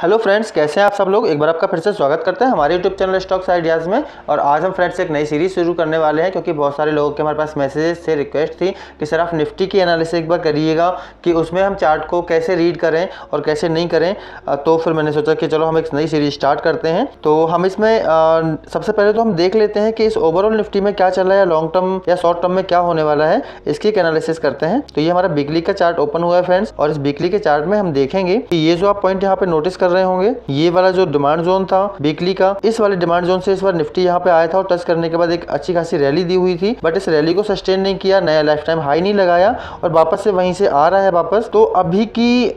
Hello friends, कैसे हैं आप सब लोग। एक बार आपका फिर से स्वागत करते हैं हमारे यूट्यूब चैनल स्टॉक्स आइडियाज़ में। और आज हम फ्रेंड्स एक नई सीरीज़ शुरू करने वाले हैं, क्योंकि बहुत सारे लोगों के हमारे पास मैसेजेस थे, रिक्वेस्ट थी कि सर आप निफ्टी की एनालिसिस एक बार करिएगा कि उसमें हम चार्ट को कैसे रीड करें और कैसे नहीं करें। तो फिर मैंने सोचा कि चलो हम एक नई सीरीज़ स्टार्ट करते हैं। तो हम इसमें सबसे पहले तो हम देख लेते हैं कि इस ओवरऑल निफ्टी में क्या चल रहा है, लॉन्ग टर्म या शॉर्ट टर्म में क्या होने वाला है, इसकी एक एनालिसिस करते हैं। तो ये हमारा वीकली का चार्ट ओपन हुआ है फ्रेंड्स, और इस वीकली के चार्ट में हम देखेंगे कि ये जो आप पॉइंट यहाँ पे नोटिस कर रहे होंगे, ये वाला जो डिमांड जोन था वीकली का, इस वाले डिमांड जोन से इस बार निफ्टी यहाँ पे आया था और टच करने के बाद एक अच्छी खासी रैली दी हुई थी, बट इस रैली को सस्टेन नहीं किया, नया लाइफ टाइम हाई नहीं लगाया और वापस से वहीं से आ रहा है वापस। तो अभी की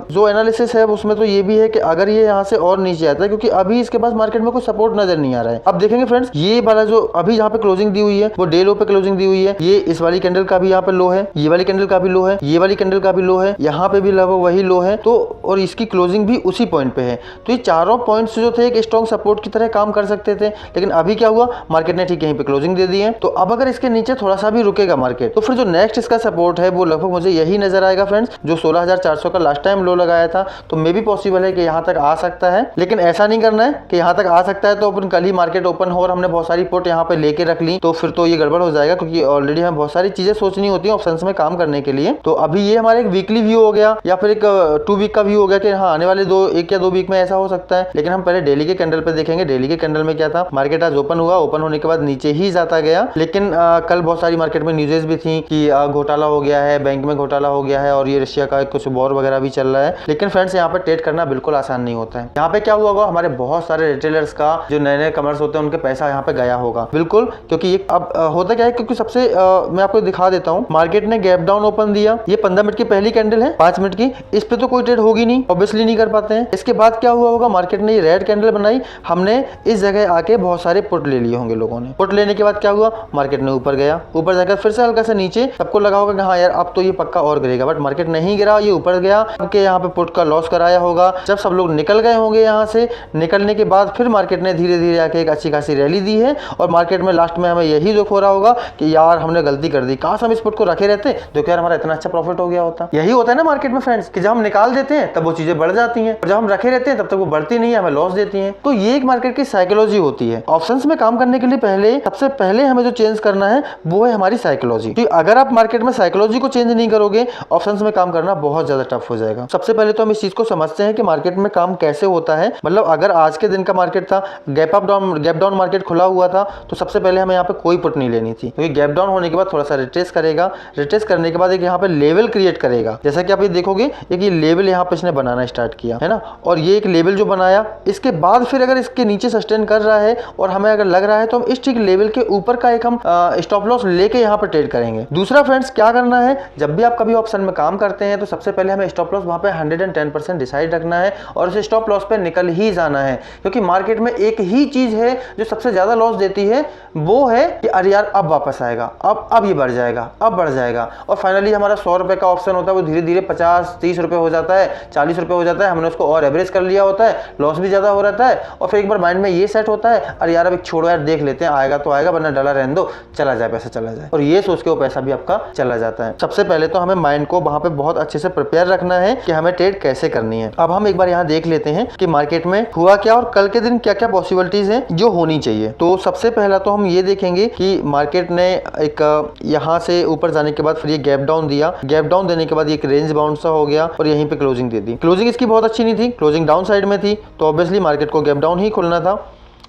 जो एनालिसिस है उसमें तो ये भी है कि अगर ये यहाँ से और नीचे आता है, क्योंकि अभी इसके पास मार्केट में कोई सपोर्ट नजर नहीं आ रहा है। अब देखेंगे फ्रेंड्स, ये वाला जो अभी यहाँ पे क्लोजिंग दी हुई है वो डे लो पे क्लोजिंग दी हुई है। ये इस वाली कैंडल का भी यहाँ पे लो है, ये वाली कैंडल का भी लो है, ये वाली कैंडल का भी लो है, यहाँ पे भी लगभग वही लो है। तो और इसकी क्लोजिंग भी उसी पॉइंट पे है। तो ये चारों पॉइंट्स जो थे एक स्ट्रॉन्ग सपोर्ट की तरह काम कर सकते थे, लेकिन अभी क्या हुआ, मार्केट ने ठीक यहीं पे क्लोजिंग दे दी है। तो अब अगर इसके नीचे थोड़ा सा भी रुकेगा मार्केट, तो फिर जो नेक्स्ट इसका सपोर्ट है वो लगभग मुझे यही नजर आएगा फ्रेंड्स, जो 16,400 का लास्ट टाइम लो लगाया था। तो मे भी पॉसिबल है कि यहाँ तक आ सकता है, लेकिन ऐसा नहीं करना है कि यहाँ तक आ सकता है तो अपन कल ही मार्केट ओपन हो और हमने बहुत सारी पुट यहाँ पे लेके रख ली, तो फिर तो ये गड़बड़ हो जाएगा, क्योंकि ऑलरेडी हमें बहुत सारी चीजें सोचनी होती है ऑप्शंस में काम करने के लिए। तो अभी ये हमारा एक वीकली व्यू हो गया या फिर एक 2 वीक का व्यू हो गया कि हाँ आने वाले 1 या 2 वीक में ऐसा हो सकता है। लेकिन हम पहले डेली के कैंडल पे देखेंगे। डेली के कैंडल में क्या था, मार्केट आज ओपन हुआ, ओपन होने के बाद नीचे ही जाता गया। लेकिन कल बहुत सारी मार्केट में न्यूज़ेस भी थी कि घोटाला हो गया है, बैंक में घोटाला हो गया है और ये रशिया का कुछ वॉर वगैरह भी चल रहा है। लेकिन फ्रेंड्स, यहाँ पे ट्रेड करना बिल्कुल आसान नहीं होता है। यहाँ पे क्या हुआ होगा, हमारे बहुत सारे रिटेलर्स का जो नए नए कमर्स होते हैं उनके पैसा यहाँ पे गया होगा बिल्कुल, क्योंकि ये अब होता क्या है, क्योंकि सबसे मैं आपको दिखा देता हूँ, मार्केट ने गैप डाउन ओपन दिया। ये 15 मिनट की पहली कैंडल है, 5 मिनट की, इस पे तो कोई ट्रेड होगी नहीं, ऑब्वियसली नहीं कर पाते हैं। इसके बाद क्या हुआ होगा, मार्केट ने ये रेड कैंडल बनाई, हमने इस जगह आके बहुत सारे पुट ले लिए होंगे लोगों ने। पुट लेने के बाद क्या हुआ, मार्केट ने ऊपर गया, ऊपर जाकर फिर से हल्का सा नीचे, सबको लगा होगा कि हाँ यार अब तो ये पक्का और गिरेगा, बट मार्केट नहीं गिरा, ये ऊपर गया। के यहाँ पे पुट का लॉस कराया होगा, जब सब लोग निकल गए होंगे यहाँ से, निकलने के बाद फिर मार्केट ने धीरे धीरे आके एक अच्छी खासी रैली दी है और मार्केट में लास्ट में हमें यही दुख हो रहा होगा कि यार हमने गलती कर दी, काश हम इस पुट को रखे रहते तो यार हमारा इतना अच्छा प्रॉफिट हो गया होता। यही होता है ना मार्केट में फ्रेंड्स, कि जब हम निकाल देते हैं तब वो चीजें बढ़ जाती हैं, और जब हम रखे रहते हैं तब तक वो बढ़ती नहीं है, हमें लॉस देती हैं। तो ये एक मार्केट की साइकोलॉजी होती है। ऑप्शंस में काम करने के लिए सबसे पहले हमें जो चेंज करना है वो है हमारी साइकोलॉजी। तो अगर आप मार्केट में साइकोलॉजी को चेंज नहीं करोगे, ऑप्शंस में काम करना बहुत ज्यादा टफ हो जाएगा। सबसे पहले तो हम इस चीज को समझते हैं कि मार्केट में काम कैसे होता है। मतलब अगर आज के दिन का मार्केट था, गैप डाउन मार्केट खुला हुआ था, तो सबसे पहले हमें यहाँ पे कोई पुट नहीं लेनी थी, क्योंकि गैप डाउन होने के बाद थोड़ा सा रिट्रेस करेगा, रिट्रेस करने के बाद एक यहाँ पे लेवल क्रिएट करेगा। जैसा कि आप ये देखोगे, एक ये लेवल यहाँ पे इसने बनाना स्टार्ट किया है ना, और ये एक लेवल जो बनाया, इसके बाद फिर अगर इसके नीचे सस्टेन कर रहा है और हमें अगर लग रहा है तो हम इस ठीक लेवल के ऊपर का एक हम स्टॉप लॉस लेके यहाँ पे ट्रेड करेंगे। दूसरा फ्रेंड्स, क्या करना है, जब भी आप कभी ऑप्शन में काम करते हैं तो सबसे पहले हमें स्टॉप लॉस वहां पे 110% डिसाइड रखना है और उस स्टॉप लॉस पे निकल ही जाना है, क्योंकि मार्केट में एक ही चीज है जो सबसे ज्यादा लॉस देती है, वो है कि अरे यार अब वापस आएगा, अब ये बढ़ जाएगा, अब बढ़ जाएगा, और फाइनली हमारा 100 रुपए का ऑप्शन होता है वो धीरे धीरे 50-30 रुपए हो जाता है, 40 रुपए हो जाता है, हमने उसको और एवरेज कर लिया होता है, लॉस भी ज्यादा हो रहता है, और फिर एक बार माइंड में ये सेट होता है अरे यार अब एक छोड़ो यार, देख लेते हैं, आएगा तो आएगा, वरना डला रहने दो, चला जाए पैसा चला जाए, और ये सोच के वो पैसा भी आपका चला जाता है। सबसे पहले तो हमें माइंड को वहां पे बहुत अच्छे से प्रिपेयर रखना है कि हमें ट्रेड कैसे करनी है। अब हम एक बार यहाँ देख लेते हैं कि मार्केट में हुआ क्या और कल के दिन क्या क्या पॉसिबिलिटीज हैं जो होनी चाहिए। तो सबसे पहला तो हम ये देखेंगे कि मार्केट ने एक यहाँ से ऊपर जाने के बाद फिर ये गैप डाउन दिया, गैप डाउन देने के बाद एक रेंज बाउंड सा हो गया और यहीं पे क्लोजिंग दे दी। क्लोजिंग इसकी बहुत अच्छी नहीं थी, क्लोजिंग डाउन साइड में थी, तो ऑब्वियसली मार्केट को गैप डाउन ही खुलना था।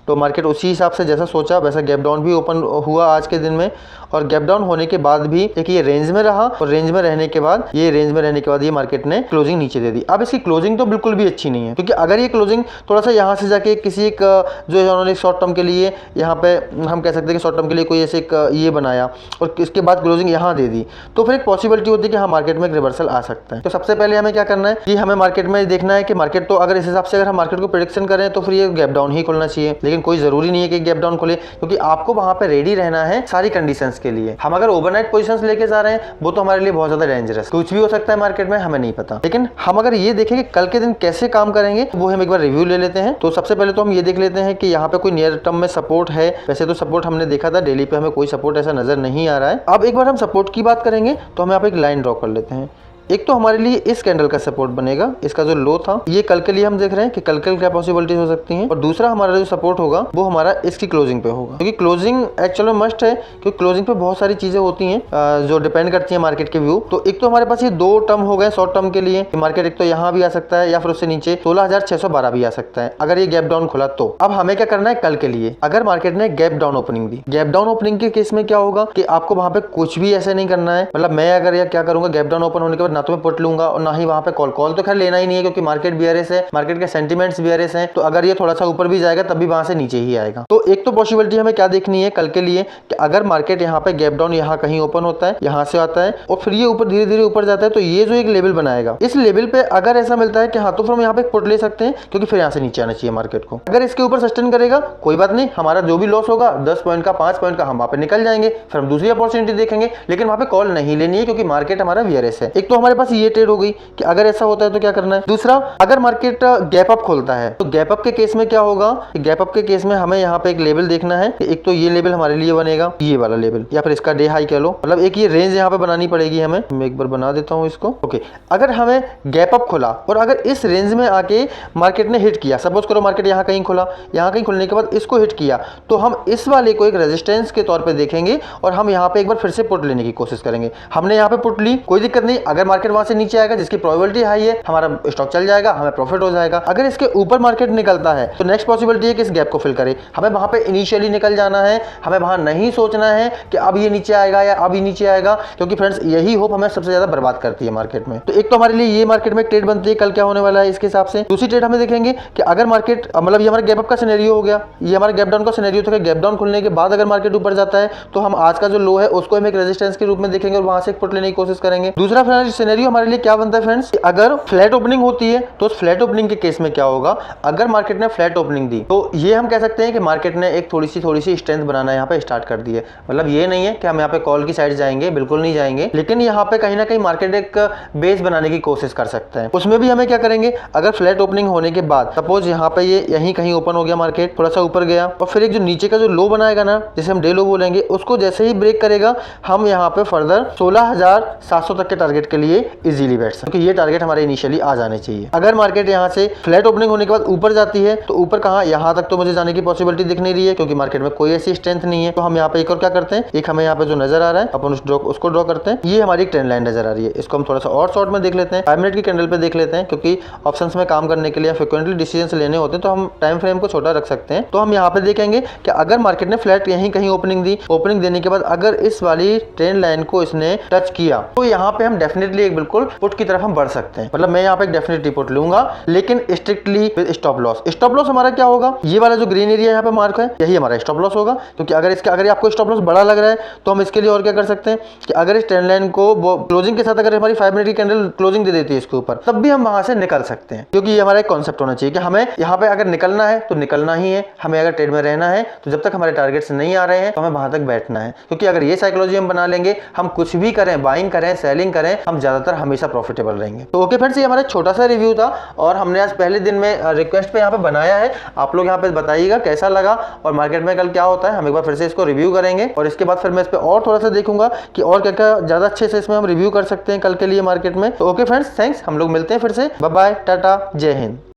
तो मार्केट उसी हिसाब से जैसा सोचा वैसा गैप डाउन भी ओपन हुआ आज के दिन में, और गैप डाउन होने के बाद भी एक ये रेंज में रहा, और रेंज में रहने के बाद ये मार्केट ने क्लोजिंग नीचे दे दी। अब इसकी क्लोजिंग तो बिल्कुल भी अच्छी नहीं है, क्योंकि अगर ये क्लोजिंग थोड़ा सा यहाँ से जाके किसी एक जो उन्होंने शॉर्ट टर्म के लिए यहाँ पे हम कह सकते हैं कि शॉर्ट टर्म के लिए कोई ऐसे एक ये बनाया और इसके बाद क्लोजिंग यहाँ दे दी, तो फिर एक पॉसिबिलिटी होती है कि हाँ मार्केट में एक रिवर्सल आ सकता है। तो सबसे पहले हमें क्या करना है कि हमें मार्केट में देखना है कि मार्केट तो अगर इस हिसाब से अगर हम मार्केट को प्रेडिक्शन करें तो फिर ये गैप डाउन ही खुलना चाहिए, लेकिन कोई जरूरी नहीं है कि गैप डाउन खुले, क्योंकि आपको वहां पे रेडी रहना है सारी कंडीशंस के लिए। हम अगर ओवरनाइट पोजीशंस लेके जा रहे हैं वो तो हमारे लिए बहुत ज्यादा डेंजरस, कुछ भी हो सकता है मार्केट में, हमें नहीं पता। लेकिन हम अगर ये देखें कि कल के दिन कैसे काम करेंगे वो हम एक बार रिव्यू ले लेते हैं। तो सबसे पहले तो हम ये देख लेते हैं कि यहाँ पे कोई नियर टर्म में सपोर्ट है। वैसे तो सपोर्ट हमने देखा था, डेली पे हमें कोई सपोर्ट ऐसा नजर नहीं आ रहा है। अब एक बार हम सपोर्ट की बात करेंगे तो हम यहाँ पे एक लाइन ड्रॉ कर लेते हैं। एक तो हमारे लिए इस कैंडल का सपोर्ट बनेगा, इसका जो लो था ये कल के लिए हम देख रहे हैं कि कल क्या पॉसिबिलिटीज हो सकती हैं, और दूसरा हमारा जो सपोर्ट होगा वो हमारा इसकी क्लोजिंग पे होगा, क्योंकि क्लोजिंग एक्चुअली मस्ट है, क्योंकि क्लोजिंग पे बहुत सारी चीजें होती हैं जो डिपेंड करती है मार्केट के व्यू। तो एक तो हमारे पास ये दो टर्म हो गए शॉर्ट टर्म के लिए, मार्केट एक तो यहाँ भी आ सकता है या फिर उससे नीचे 16,612 भी आ सकता है अगर ये गैप डाउन खुला तो। अब हमें क्या करना है कल के लिए, अगर मार्केट ने गैप डाउन ओपनिंग दी, गैप डाउन ओपनिंग के केस में क्या होगा कि आपको वहां पे कुछ भी ऐसे नहीं करना है। मतलब मैं अगर या क्या करूंगा, गैप डाउन ओपन होने के बाद ना तो मैं पुट लूंगा और ना ही वहां पे कॉल तो खैर लेना ही नहीं है, क्योंकि मार्केट बियरिश है, मार्केट के सेंटीमेंट्स बियरिश हैं, तो अगर ये थोड़ा सा ऊपर भी जाएगा तब भी वहां से नीचे ही आएगा। तो एक तो पॉसिबिलिटी हमें क्या देखनी है कल के लिए कि अगर मार्केट यहाँ पे गैप डाउन यहाँ कहीं ओपन होता है, यहाँ से आता है और फिर ये ऊपर धीरे धीरे ऊपर जाता है, तो ये जो एक लेवल बनाएगा, इस लेवल पे अगर ऐसा मिलता है कि हाँ तो फिर हम यहाँ पे पुट ले सकते हैं, क्योंकि फिर यहाँ से नीचे आना चाहिए मार्केट को। अगर इसके ऊपर सस्टेन करेगा कोई बात नहीं, हमारा जो भी लॉस होगा 10 पॉइंट का 5 पॉइंट का हम वहां पे निकल जाएंगे, फिर हम दूसरी अपॉर्चुनिटी देखेंगे, लेकिन वहां पे कॉल नहीं लेनी है क्योंकि मार्केट हमारा वियरेस है। एक तो हमारे पास ये ट्रेड हो गई कि अगर ऐसा होता है तो क्या करना है। दूसरा, अगर मार्केट गैप अप खोलता है तो गैप अप के केस में क्या होगा, गैप अप के केस में हमें यहाँ पे एक लेवल देखना है। एक तो ये लेवल हमारे लिए बनेगा, ये वाला लेवल, या फिर इसका डे हाई कह लो, मतलब एक ये रेंज यहाँ पे बनानी पड़ेगी हमें। मैं एक बार बना देता हूँ इसको। ओके, अगर हमें गैप अप खुला और अगर इस रेंज में आके मार्केट ने हिट किया, सपोज करो मार्केट यहाँ कहीं खुला, यहाँ कहीं खुलने के बाद इसको हिट किया, तो हम इस वाले को एक रेजिस्टेंस के तौर पे देखेंगे और हम यहाँ पे एक बार फिर से पुट लेने की कोशिश करेंगे। हमने यहाँ पे पुट ली, कोई दिक्कत नहीं, अगर मार्केट वहां से नीचे आएगा जिसकी प्रोबेबिलिटी हाई है, हमारा स्टॉक चल जाएगा, हमें प्रॉफिट हो जाएगा। अगर इसके ऊपर मार्केट निकलता है तो नेक्स्ट पॉसिबिलिटी है कि इस गैप को फिल करे, हमें वहां पे इनिशियली निकल जाना है, हमें वहां नहीं सोचना है कि अब ये नीचे आएगा या अब ये नीचे आएगा, क्योंकि फ्रेंड्स यही होप हमें सबसे ज्यादा बर्बाद करती है मार्केट में। तो एक तो हमारे लिए ये मार्केट में ट्रेड बनती है, कल क्या होने वाला है इसके हिसाब से। दूसरी ट्रेड हमें देखेंगे कि अगर मार्केट, मतलब ये हमारा गैप अप का सिनेरियो हो गया, ये हमारा गैप डाउन का सिनेरियो था, गैप डाउन खुलने के बाद अगर मार्केट ऊपर जाता है तो हम आज का जो लो है उसको हम एक रेजिस्टेंस के रूप में देखेंगे और वहां से एक पुट लेने की कोशिश करेंगे। दूसरा सिनेरियो हमारे लिए क्या बनता है फ्रेंड्स, अगर फ्लैट ओपनिंग होती है तो उस फ्लैट ओपनिंग के केस में क्या होगा, अगर मार्केट ने फ्लैट ओपनिंग दी तो ये हम कह सकते हैं कि मार्केट ने एक थोड़ी सी स्ट्रेंथ बनाना यहाँ पे स्टार्ट कर दी है। मतलब ये नहीं है कि हम यहाँ पे कॉल की साइड जाएंगे, बिल्कुल नहीं जाएंगे, लेकिन यहाँ पे कहीं ना कहीं मार्केट एक बेस बनाने की कोशिश कर सकता है। उसमें भी हमें क्या करेंगे, अगर फ्लैट ओपनिंग होने के बाद सपोज यहाँ पे ये यहीं कहीं ओपन हो गया, मार्केट थोड़ा सा ऊपर गया और फिर एक जो नीचे का जो लो बनाएगा ना, जिसे हम डे लो बोलेंगे, उसको जैसे ही ब्रेक करेगा हम यहाँ पे फर्दर 16,700 तक के टारगेट के लिए इजीली बैठ सकते हैं, क्योंकि ये टारगेट हमारे इनिशियली आ जाने चाहिए। अगर मार्केट यहाँ से फ्लैट ओपनिंग होने के बाद ऊपर जाती है तो ऊपर कहाँ, यहाँ तक तो मुझे जाने की पॉसिबिलिटी दिख नहीं रही है, क्योंकि मार्केट में कोई ऐसी स्ट्रेंथ नहीं है। तो हम यहाँ पे एक और क्या करते हैं, एक हमें यहाँ पे जो नजर आ रहा है अपन उसको ड्रॉ करते हैं। ये हमारी एक ट्रेंड लाइन नजर आ रही है, इसको हम थोड़ा सा और शॉर्ट में देख लेते हैं, 5 मिनट की कैंडल पे देख लेते हैं, क्योंकि ऑप्शंस में काम करने के लिए फ्रिक्वेंटली डिसीजन लेने होते हैं तो हम टाइम फ्रेम को छोटा रख सकते हैं। तो हम यहाँ पे देखेंगे कि अगर मार्केट ने फ्लैट यहीं कहीं ओपनिंग दी, ओपनिंग देने के बाद अगर इस वाली ट्रेंड लाइन को इसने टच किया तो यहाँ पे हम डेफिनेटली एक बिल्कुल पुट की तरफ हम बढ़ सकते हैं। मतलब मैं यहाँ पे एक डेफिनेटली पुट लूंगा, लेकिन strictly with stop loss. Stop loss हमारा क्या होगा, ये वाला जो ग्रीन एरिया यहाँ पे मार्क है यही हमारा स्टॉप लॉस होगा, क्योंकि अगर आपको स्टॉप लॉस बड़ा लग रहा है तो हम इसके लिए और क्या कर सकते हैं कि अगर इस ट्रेंड लाइन को क्लोजिंग के साथ अगर हमारी 5 मिनट की कैंडल क्लोजिंग दे देती है इसके ऊपर, तब भी हम वहां से निकल सकते हैं, क्योंकि ये हमारा एक कॉन्सेप्ट होना चाहिए कि हमें यहाँ पे अगर निकलना है तो निकलना ही है, हमें अगर ट्रेड में रहना है तो जब तक हमारे टारगेट से नहीं आ रहे हैं तो हमें वहां तक बैठना है। क्योंकि अगर ये साइकोलॉजी हम बना लेंगे, हम कुछ भी करें, बाइंग करें, सेलिंग करें, हम ज्यादातर हमेशा प्रॉफिटेबल रहेंगे। तो ओके फ्रेंड्स, ये हमारा छोटा सा रिव्यू था और हमने आज पहले दिन में रिक्वेस्ट पे यहाँ पे बनाया है। आप लोग यहाँ पे बताइएगा कैसा लगा और मार्केट में कल क्या होता है। हम एक बार फिर से इसको रिव्यू करेंगे और इसके बाद फिर मैं इस पे और थोड़ा सा देखूंगा कि और क्या क्या ज्यादा अच्छे से इसमें हम रिव्यू कर सकते हैं कल के लिए मार्केट में। तो ओके फ्रेंड्स, थैंक्स, हम लोग मिलते हैं फिर से। बाय बाय, टाटा, जय हिंद।